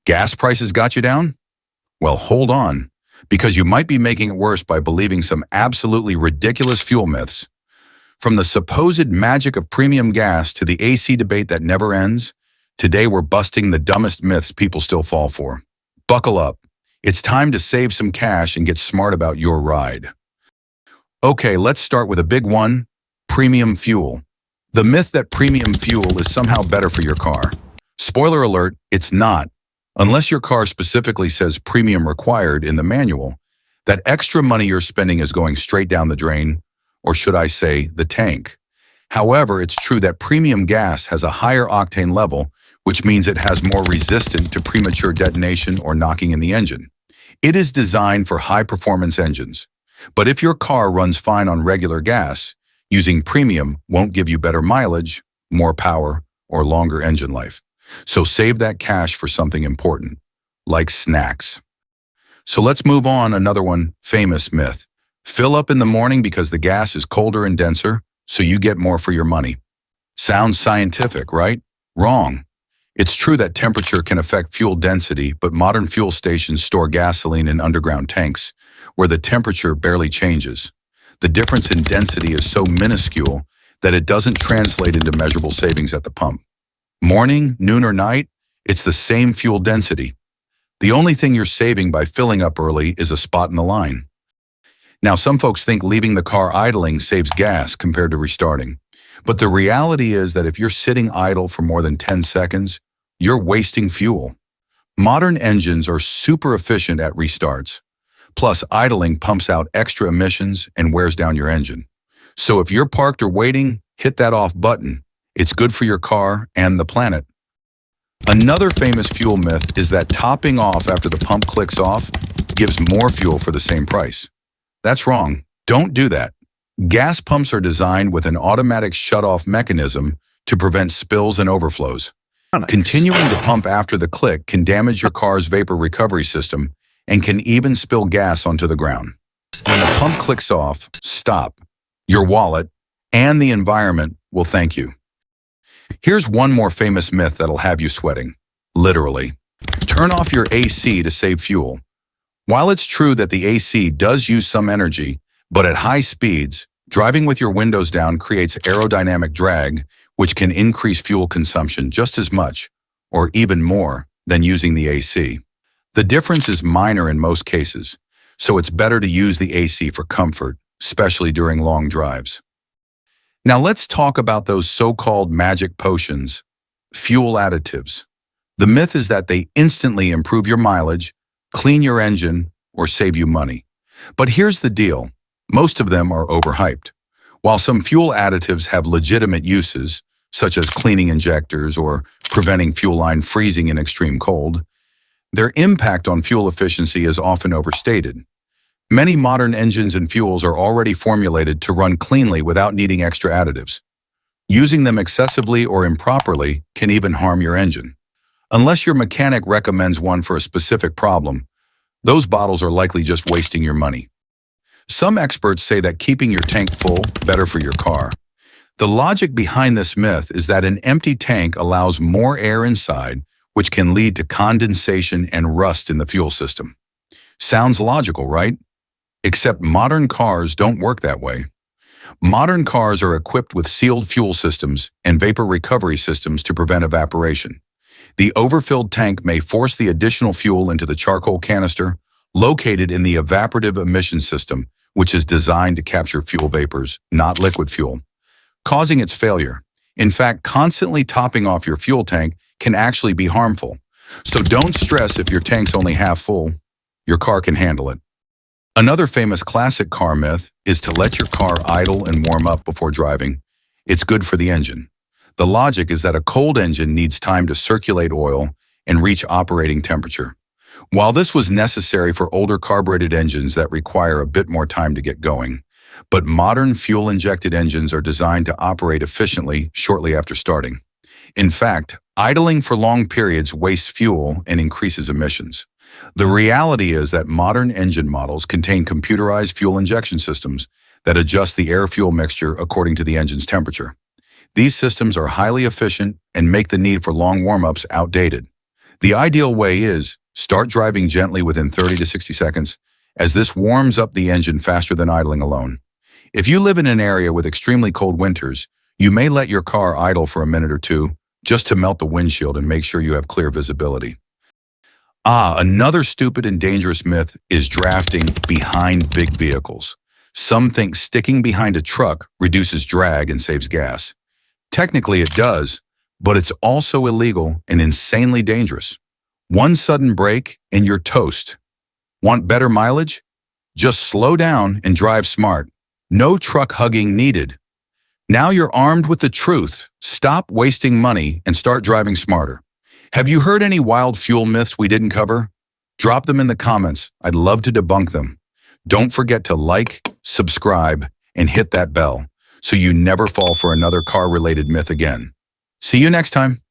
Gas prices got you down? Well, hold on, because you might be making it worse by believing some absolutely ridiculous fuel myths. From the supposed magic of premium gas to the AC debate that never ends, today we're busting the dumbest myths people still fall for. Buckle up. It's time to save some cash and get smart about your ride. Okay, let's start with a big one, premium fuel. The myth that premium fuel is somehow better for your car. Spoiler alert, it's not. Unless your car specifically says premium required in the manual, that extra money you're spending is going straight down the drain, or should I say, the tank. However, it's true that premium gas has a higher octane level, which means it has more resistance to premature detonation or knocking in the engine. It is designed for high-performance engines. But if your car runs fine on regular gas, using premium won't give you better mileage, more power, or longer engine life. So save that cash for something important, like snacks. So let's move on. Another one, famous myth. Fill up in the morning because the gas is colder and denser, so you get more for your money. Sounds scientific, right? Wrong. It's true that temperature can affect fuel density, but modern fuel stations store gasoline in underground tanks, where the temperature barely changes. The difference in density is so minuscule that it doesn't translate into measurable savings at the pump. Morning, noon, or night, it's the same fuel density. The only thing you're saving by filling up early is a spot in the line. Now, some folks think leaving the car idling saves gas compared to restarting. But the reality is that if you're sitting idle for more than 10 seconds, you're wasting fuel. Modern engines are super efficient at restarts. Plus, idling pumps out extra emissions and wears down your engine. So if you're parked or waiting, hit that off button. It's good for your car and the planet. Another famous fuel myth is that topping off after the pump clicks off gives more fuel for the same price. That's wrong. Don't do that. Gas pumps are designed with an automatic shut-off mechanism to prevent spills and overflows. Continuing to pump after the click can damage your car's vapor recovery system and can even spill gas onto the ground. When the pump clicks off, stop. Your wallet and the environment will thank you. Here's one more famous myth that'll have you sweating. Literally. Turn off your AC to save fuel. While it's true that the AC does use some energy, but at high speeds, driving with your windows down creates aerodynamic drag, which can increase fuel consumption just as much, or even more, than using the AC. The difference is minor in most cases, so it's better to use the AC for comfort, especially during long drives. Now let's talk about those so-called magic potions, fuel additives. The myth is that they instantly improve your mileage, clean your engine, or save you money. But here's the deal. Most of them are overhyped. While some fuel additives have legitimate uses, such as cleaning injectors or preventing fuel line freezing in extreme cold, their impact on fuel efficiency is often overstated. Many modern engines and fuels are already formulated to run cleanly without needing extra additives. Using them excessively or improperly can even harm your engine. Unless your mechanic recommends one for a specific problem, those bottles are likely just wasting your money. Some experts say that keeping your tank full better for your car. The logic behind this myth is that an empty tank allows more air inside, which can lead to condensation and rust in the fuel system. Sounds logical, right? Except modern cars don't work that way. Modern cars are equipped with sealed fuel systems and vapor recovery systems to prevent evaporation. The overfilled tank may force the additional fuel into the charcoal canister located in the evaporative emission system, which is designed to capture fuel vapors, not liquid fuel, causing its failure. In fact, constantly topping off your fuel tank can actually be harmful. So don't stress if your tank's only half full. Your car can handle it. Another famous classic car myth is to let your car idle and warm up before driving. It's good for the engine. The logic is that a cold engine needs time to circulate oil and reach operating temperature. While this was necessary for older carbureted engines that require a bit more time to get going, but modern fuel-injected engines are designed to operate efficiently shortly after starting. In fact, idling for long periods wastes fuel and increases emissions. The reality is that modern engine models contain computerized fuel injection systems that adjust the air-fuel mixture according to the engine's temperature. These systems are highly efficient and make the need for long warm-ups outdated. The ideal way is start driving gently within 30 to 60 seconds, as this warms up the engine faster than idling alone. If you live in an area with extremely cold winters, you may let your car idle for a minute or two just to melt the windshield and make sure you have clear visibility. Another stupid and dangerous myth is drafting behind big vehicles. Some think sticking behind a truck reduces drag and saves gas. Technically it does, but it's also illegal and insanely dangerous. One sudden brake and you're toast. Want better mileage? Just slow down and drive smart. No truck hugging needed. Now you're armed with the truth. Stop wasting money and start driving smarter. Have you heard any wild fuel myths we didn't cover? Drop them in the comments. I'd love to debunk them. Don't forget to like, subscribe, and hit that bell so you never fall for another car-related myth again. See you next time.